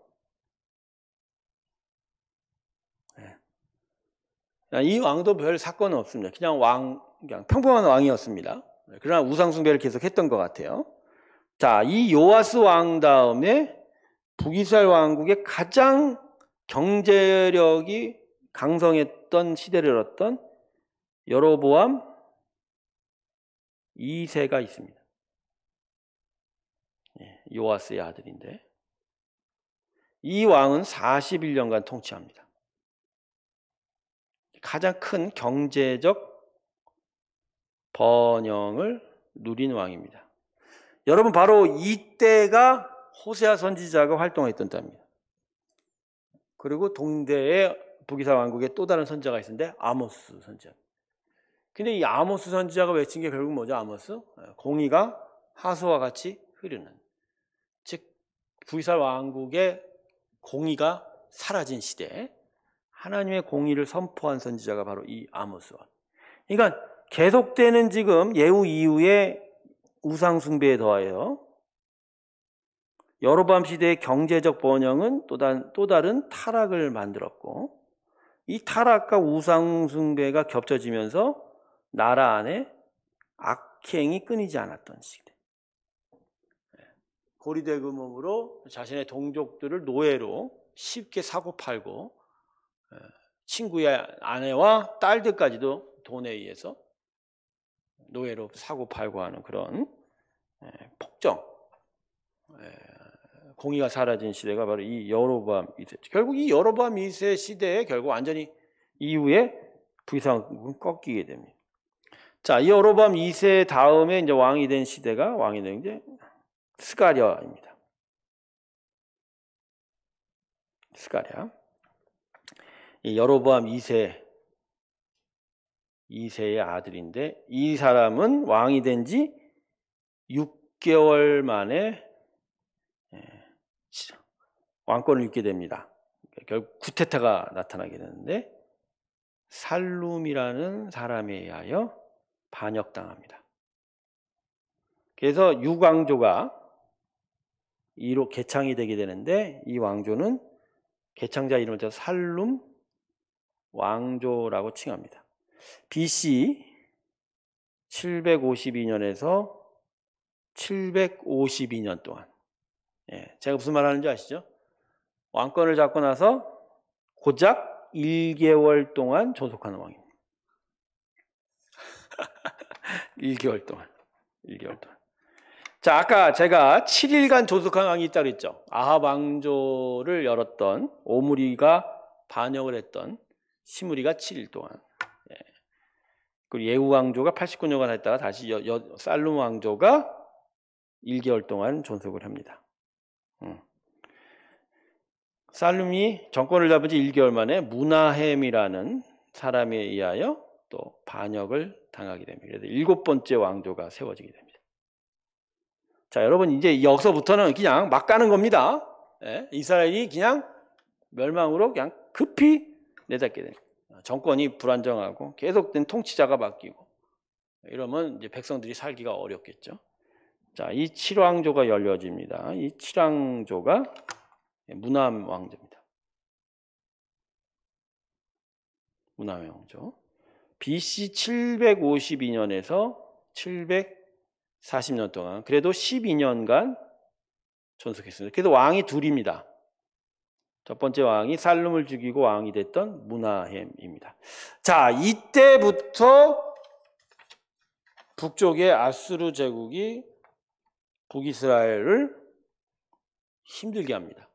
이 왕도 별 사건은 없습니다. 그냥 평범한 왕이었습니다. 그러나 우상숭배를 계속 했던 것 같아요. 자, 이 요아스 왕 다음에 북이스라엘 왕국의 가장 경제력이 강성했던 시대를 열었던 여로보암 2세가 있습니다. 요아스의 아들인데 이 왕은 41년간 통치합니다. 가장 큰 경제적 번영을 누린 왕입니다. 여러분 바로 이때가 호세아 선지자가 활동했던 때입니다. 그리고 동대에 북이스라엘 왕국에 또 다른 선지자가 있었는데 아모스 선지자. 근데 이 아모스 선지자가 외친 게 결국 뭐죠? 아모스? 공의가 하수와 같이 흐르는. 즉 북이스라엘 왕국의 공의가 사라진 시대, 하나님의 공의를 선포한 선지자가 바로 이 아모스 왕. 그러니까 계속되는 지금 예후 이후에 우상 숭배에 더하여 여로보암 시대의 경제적 번영은 또 다른 타락을 만들었고 이 타락과 우상 숭배가 겹쳐지면서 나라 안에 악행이 끊이지 않았던 시대. 고리대금으로 자신의 동족들을 노예로 쉽게 사고팔고 친구의 아내와 딸들까지도 돈에 의해서 노예로 사고 팔고 하는 그런 폭정, 공의가 사라진 시대가 바로 이 여로보암 2세. 결국 이 여로보암 2세 시대에 결국 완전히 이후에 부이상국은 꺾이게 됩니다. 자, 이 여로보암 2세 다음에 이제 왕이 된 이제 스가랴입니다. 스가랴. 이 여로보암 2세의 아들인데 이 사람은 왕이 된 지 6개월 만에 왕권을 잃게 됩니다. 결국 쿠데타가 나타나게 되는데 살룸이라는 사람에 의하여 반역당합니다. 그래서 육왕조가 이로 개창이 되게 되는데 이 왕조는 개창자 이름을 따서 살룸 왕조라고 칭합니다. BC 752년에서 752년 동안, 제가 무슨 말 하는지 아시죠? 왕권을 잡고 나서 고작 1개월 동안 존속하는 왕입니다. 1개월 동안. 자, 아까 제가 7일간 존속한 왕이 있다고 했죠. 아합 왕조를 열었던 오므리가 반역을 했던 시므리가 7일 동안. 그리고 예후 왕조가 89년간 했다가 다시 살룸 왕조가 1개월 동안 존속을 합니다. 살룸이 정권을 잡은 지 1개월 만에 무나헴이라는 사람에 의하여 또 반역을 당하게 됩니다. 그래서 7번째 왕조가 세워지게 됩니다. 자, 여러분 이제 여기서부터는 그냥 막 가는 겁니다. 이스라엘이 그냥 멸망으로 그냥 급히 내닫게 됩니다. 정권이 불안정하고 계속된 통치자가 바뀌고 이러면 이제 백성들이 살기가 어렵겠죠. 자, 이 7왕조가 열려집니다. 이 7왕조가 무나함 왕조입니다. 무나함 왕조. BC 752년에서 740년 동안 그래도 12년간 존속했습니다. 그래도 왕이 둘입니다. 첫 번째 왕이 살룸을 죽이고 왕이 됐던 무나헴입니다. 자, 이때부터 북쪽의 아수르 제국이 북이스라엘을 힘들게 합니다.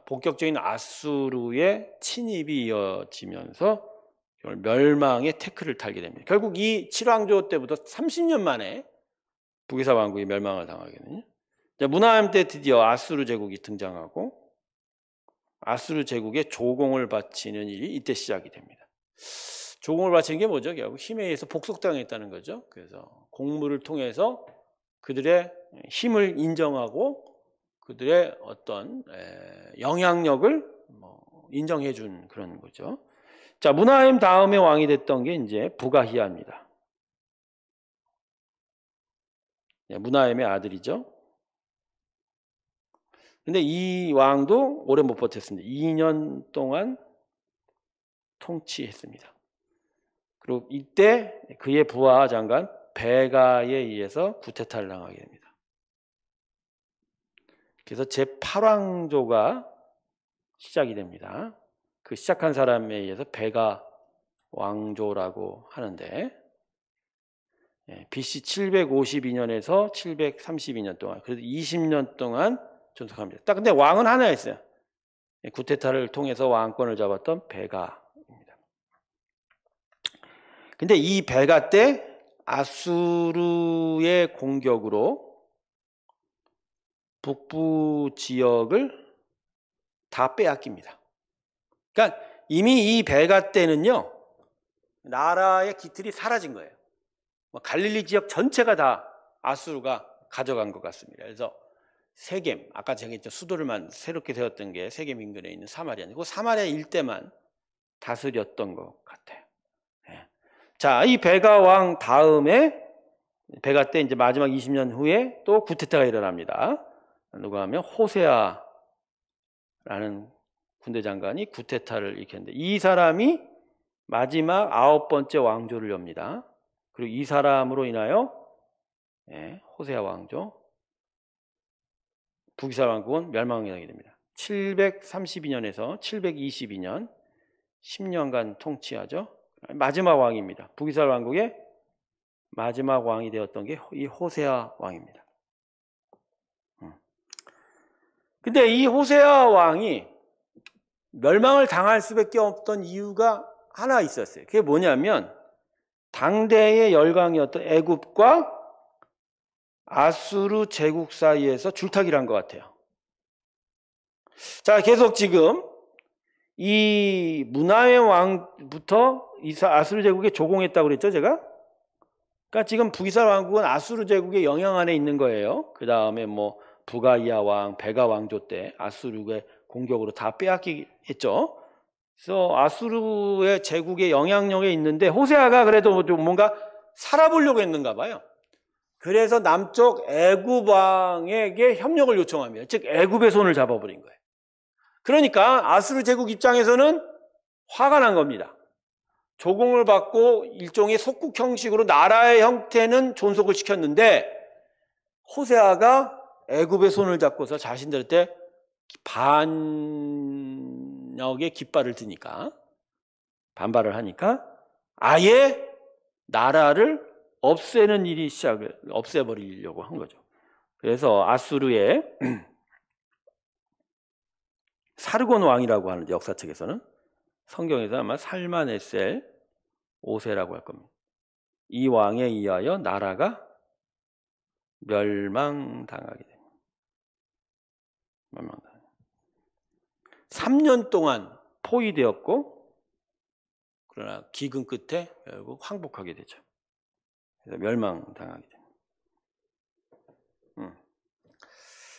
본격적인 아수르의 침입이 이어지면서 멸망의 태클을 달게 됩니다. 결국 이 7왕조 때부터 30년 만에 북이스라엘 왕국이 멸망을 당하거든요. 무나헴 때 드디어 아수르 제국이 등장하고 아수르 제국에 조공을 바치는 일이 이때 시작이 됩니다. 조공을 바치는 게 뭐죠? 결국 힘에 의해서 복속당했다는 거죠. 그래서 공무를 통해서 그들의 힘을 인정하고 그들의 어떤 영향력을 인정해 준 그런 거죠. 자, 무나헴 다음에 왕이 됐던 게 이제 부가히야입니다. 무나헴의 아들이죠. 근데 이 왕도 오래 못 버텼습니다. 2년 동안 통치했습니다. 그리고 이때 그의 부하 장관 베가에 의해서 쿠데타를 당하게 됩니다. 그래서 제8왕조가 시작이 됩니다. 그 시작한 사람에 의해서 베가 왕조라고 하는데 BC 752년에서 732년 동안 그래도 20년 동안 존속합니다. 딱 근데 왕은 하나였어요. 쿠데타를 통해서 왕권을 잡았던 베가입니다. 근데 이 베가 때 아수르의 공격으로 북부 지역을 다 빼앗깁니다. 그러니까 이미 이 베가 때는요, 나라의 기틀이 사라진 거예요. 갈릴리 지역 전체가 다 아수르가 가져간 것 같습니다. 그래서 세겜, 아까 제가 했죠, 수도를 새롭게 세웠던 게 세겜 인근에 있는 사마리아, 그 사마리아 일대만 다스렸던 것 같아요. 자, 이 베가 왕 다음에 베가 때 이제 마지막 20년 후에 또 쿠데타가 일어납니다. 누가 하면 호세아라는 군대 장관이 쿠데타를 일으켰는데 이 사람이 마지막 9번째 왕조를 엽니다. 그리고 이 사람으로 인하여 호세아 왕조, 북이스라엘 왕국은 멸망하게 됩니다. 732년에서 722년 10년간 통치하죠. 마지막 왕입니다. 북이스라엘 왕국의 마지막 왕이 되었던 게 이 호세아 왕입니다. 근데 이 호세아 왕이 멸망을 당할 수밖에 없던 이유가 하나 있었어요. 그게 뭐냐면 당대의 열강이었던 애굽과 아수르 제국 사이에서 줄타기를 한 것 같아요. 자, 계속 지금 이 문하의 왕부터 아수르 제국에 조공했다고 그랬죠, 제가? 그러니까 지금 북이스라엘 왕국은 아수르 제국의 영향 안에 있는 거예요. 그 다음에 뭐 부가이아 왕, 베가 왕조 때 아수르의 공격으로 다 빼앗기겠죠. 그래서 아수르의 제국의 영향력에 있는데 호세아가 그래도 좀 뭔가 살아보려고 했는가 봐요. 그래서 남쪽 애굽 왕에게 협력을 요청합니다. 즉 애굽의 손을 잡아버린 거예요. 그러니까 아수르 제국 입장에서는 화가 난 겁니다. 조공을 받고 일종의 속국 형식으로 나라의 형태는 존속을 시켰는데 호세아가 애굽의 손을 잡고서 자신들한테 반역의 깃발을 드니까 반발을 하니까 아예 나라를 없애는 일이 없애버리려고 한 거죠. 그래서 아수르의 사르곤 왕이라고 하는데 역사책에서는 성경에서 아마 살마네셀 5세라고 할 겁니다. 이 왕에 의하여 나라가 멸망당하게 됩니다. 3년 동안 포위되었고 그러나 기근 끝에 결국 항복하게 되죠. 그래서 멸망당하게 됩니다.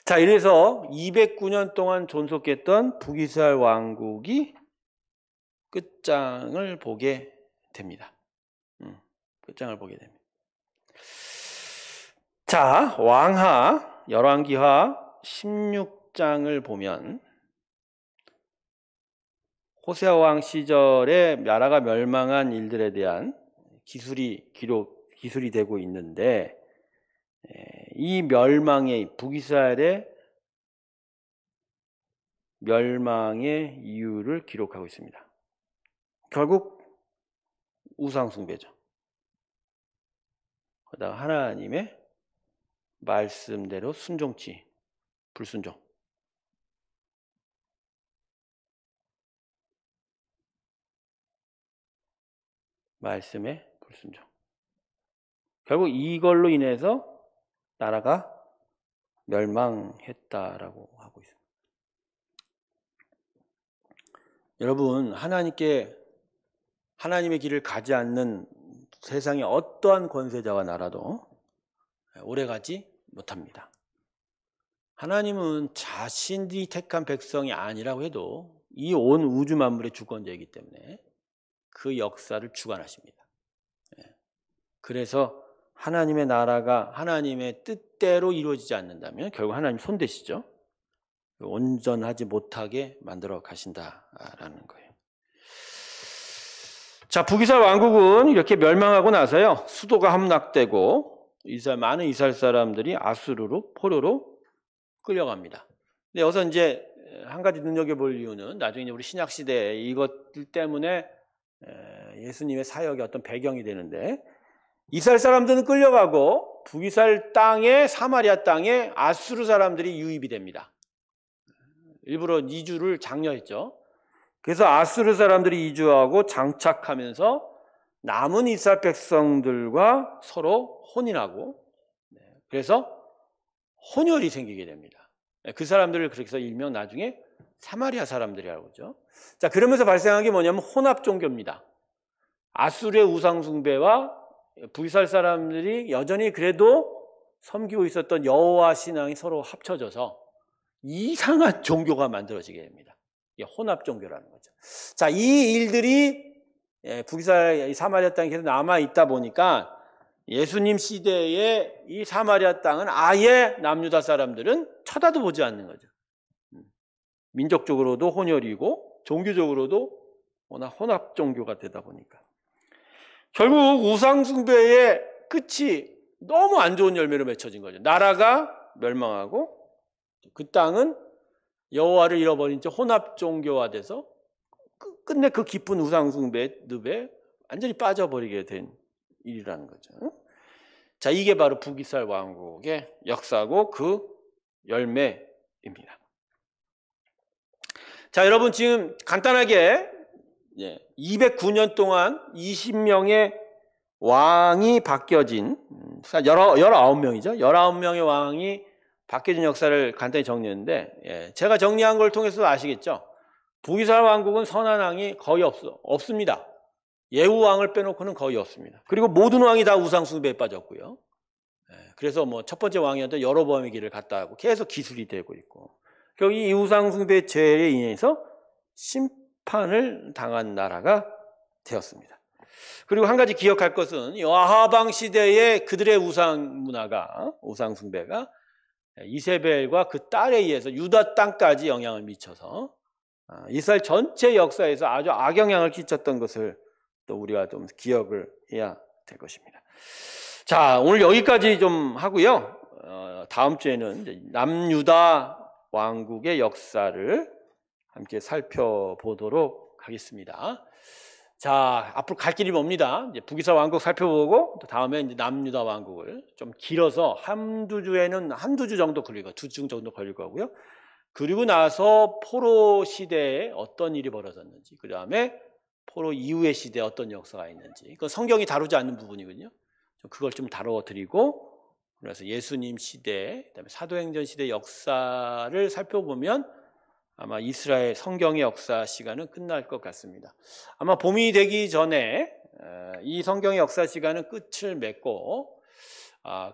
자, 이래서 209년 동안 존속했던 북이스라엘 왕국이 끝장을 보게 됩니다. 끝장을 보게 됩니다. 자, 왕하, 열왕기하 16장을 보면 호세아 왕 시절에 나라가 멸망한 일들에 대한 기술이 되고 있는데 이 멸망의 북이스라엘의 멸망의 이유를 기록하고 있습니다. 결국 우상숭배죠. 그다음 하나님의 말씀대로 순종치, 불순종. 말씀의 불순종. 결국 이걸로 인해서 나라가 멸망했다라고 하고 있습니다. 여러분, 하나님의 길을 가지 않는 세상의 어떠한 권세자와 나라도 오래가지 못합니다. 하나님은 자신이 택한 백성이 아니라고 해도 이 온 우주 만물의 주권자이기 때문에 그 역사를 주관하십니다. 그래서 하나님의 나라가 하나님의 뜻대로 이루어지지 않는다면 결국 하나님 손대시죠. 온전하지 못하게 만들어 가신다라는 거예요. 자, 북이스라엘 왕국은 이렇게 멸망하고 나서요, 수도가 함락되고 많은 이스라엘 사람들이 아수르로 포로로 끌려갑니다. 근데 여기서 이제 한 가지 눈여겨볼 이유는 나중에 우리 신약 시대에 이것들 때문에 예수님의 사역의 어떤 배경이 되는데, 이스라엘 사람들은 끌려가고 북이스라엘 땅에, 사마리아 땅에 아수르 사람들이 유입이 됩니다. 일부러 이주를 장려했죠. 그래서 아수르 사람들이 이주하고 장착하면서 남은 이스라엘 백성들과 서로 혼인하고, 그래서 혼혈이 생기게 됩니다. 그 사람들을 그렇게 해서 일명 나중에 사마리아 사람들이라고 하죠. 자, 그러면서 발생한 게 뭐냐면 혼합 종교입니다. 아수르의 우상 숭배와 북이스라엘 사람들이 여전히 그래도 섬기고 있었던 여호와 신앙이 서로 합쳐져서 이상한 종교가 만들어지게 됩니다. 이게 혼합 종교라는 거죠. 자, 이 일들이 북이스라엘 사마리아 땅에 계속 남아 있다 보니까 예수님 시대에 이 사마리아 땅은 아예 남유다 사람들은 쳐다도 보지 않는 거죠. 민족적으로도 혼혈이고 종교적으로도 워낙 혼합 종교가 되다 보니까 결국 우상 숭배의 끝이 너무 안 좋은 열매로 맺혀진 거죠. 나라가 멸망하고 그 땅은 여호와를 잃어버린 채 혼합 종교화돼서 끝내 그 깊은 우상 숭배 늪에 완전히 빠져버리게 된 일이라는 거죠. 자, 이게 바로 북이스라엘 왕국의 역사고 그 열매입니다. 자, 여러분 지금 간단하게 209년 동안 20명의 왕이 바뀌어진 19명이죠. 19명의 왕이 바뀌어진 역사를 간단히 정리했는데, 제가 정리한 걸 통해서 아시겠죠? 북이스라엘 왕국은 선한 왕이 거의 없습니다. 예후 왕을 빼놓고는 거의 없습니다. 그리고 모든 왕이 다 우상 숭배에 빠졌고요. 그래서 뭐 첫 번째 왕이었던 여로보암의 길을 갔다 하고 계속 기술이 되고 있고, 결국 이 우상 숭배 죄에 인해서 심판을 당한 나라가 되었습니다. 그리고 한 가지 기억할 것은 아하방 시대의 그들의 우상 문화가, 우상 숭배가 이세벨과 그 딸에 의해서 유다 땅까지 영향을 미쳐서 이스라엘 전체 역사에서 아주 악영향을 끼쳤던 것을 또 우리가 좀 기억을 해야 될 것입니다. 자, 오늘 여기까지 좀 하고요. 다음 주에는 이제 남유다 왕국의 역사를 함께 살펴보도록 하겠습니다. 자, 앞으로 갈 길이 멉니다. 이제 북이스라엘 왕국 살펴보고 또 다음에 이제 남유다 왕국을 좀 길어서 한두 주 정도 걸리고 2주 정도 걸릴 거고요. 그리고 나서 포로 시대에 어떤 일이 벌어졌는지, 그 다음에 포로 이후의 시대에 어떤 역사가 있는지, 그건 성경이 다루지 않는 부분이거든요. 그걸 좀 다뤄드리고, 그래서 예수님 시대, 그다음에 사도행전 시대 역사를 살펴보면 아마 이스라엘 성경의 역사 시간은 끝날 것 같습니다. 아마 봄이 되기 전에 이 성경의 역사 시간은 끝을 맺고,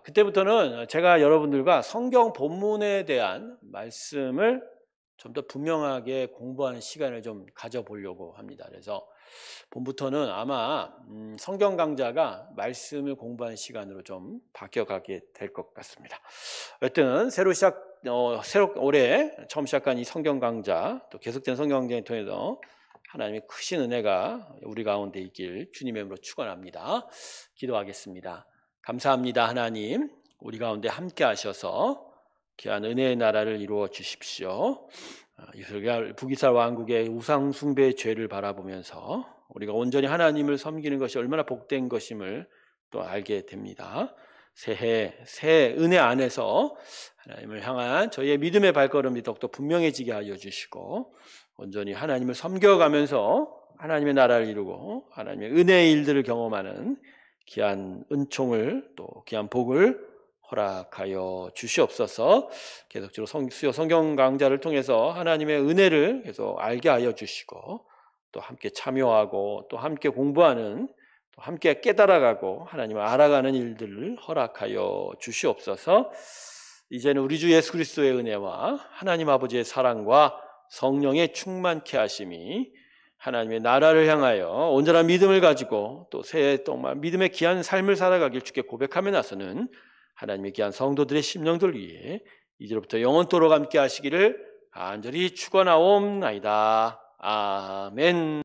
그때부터는 제가 여러분들과 성경 본문에 대한 말씀을 좀 더 분명하게 공부하는 시간을 좀 가져보려고 합니다. 그래서 봄부터는 아마 성경 강좌가 말씀을 공부하는 시간으로 좀 바뀌어가게 될 것 같습니다. 여튼 올해 처음 시작한 이 성경 강좌, 또 계속된 성경 강좌를 통해서 하나님의 크신 은혜가 우리 가운데 있길 주님의 이름으로 축원합니다. 기도하겠습니다. 감사합니다. 하나님, 우리 가운데 함께 하셔서 귀한 은혜의 나라를 이루어 주십시오. 북이스라엘 왕국의 우상 숭배의 죄를 바라보면서 우리가 온전히 하나님을 섬기는 것이 얼마나 복된 것임을 또 알게 됩니다. 새해 새 은혜 안에서 하나님을 향한 저희의 믿음의 발걸음이 더욱더 분명해지게 하여 주시고, 온전히 하나님을 섬겨가면서 하나님의 나라를 이루고 하나님의 은혜의 일들을 경험하는 귀한 은총을, 또 귀한 복을 허락하여 주시옵소서. 계속적으로 수요 성경 강좌를 통해서 하나님의 은혜를 계속 알게 하여 주시고, 또 함께 참여하고 또 함께 공부하는, 또 함께 깨달아가고 하나님을 알아가는 일들을 허락하여 주시옵소서. 이제는 우리 주 예수 그리스도의 은혜와 하나님 아버지의 사랑과 성령의 충만케 하심이 하나님의 나라를 향하여 온전한 믿음을 가지고 또 새해 동안 믿음의 귀한 삶을 살아가길 주께 고백하며 나서는 하나님의 귀한 성도들의 심령들 위해 이제부터 영원토록 함께 하시기를 간절히 축원하옵나이다. 아멘.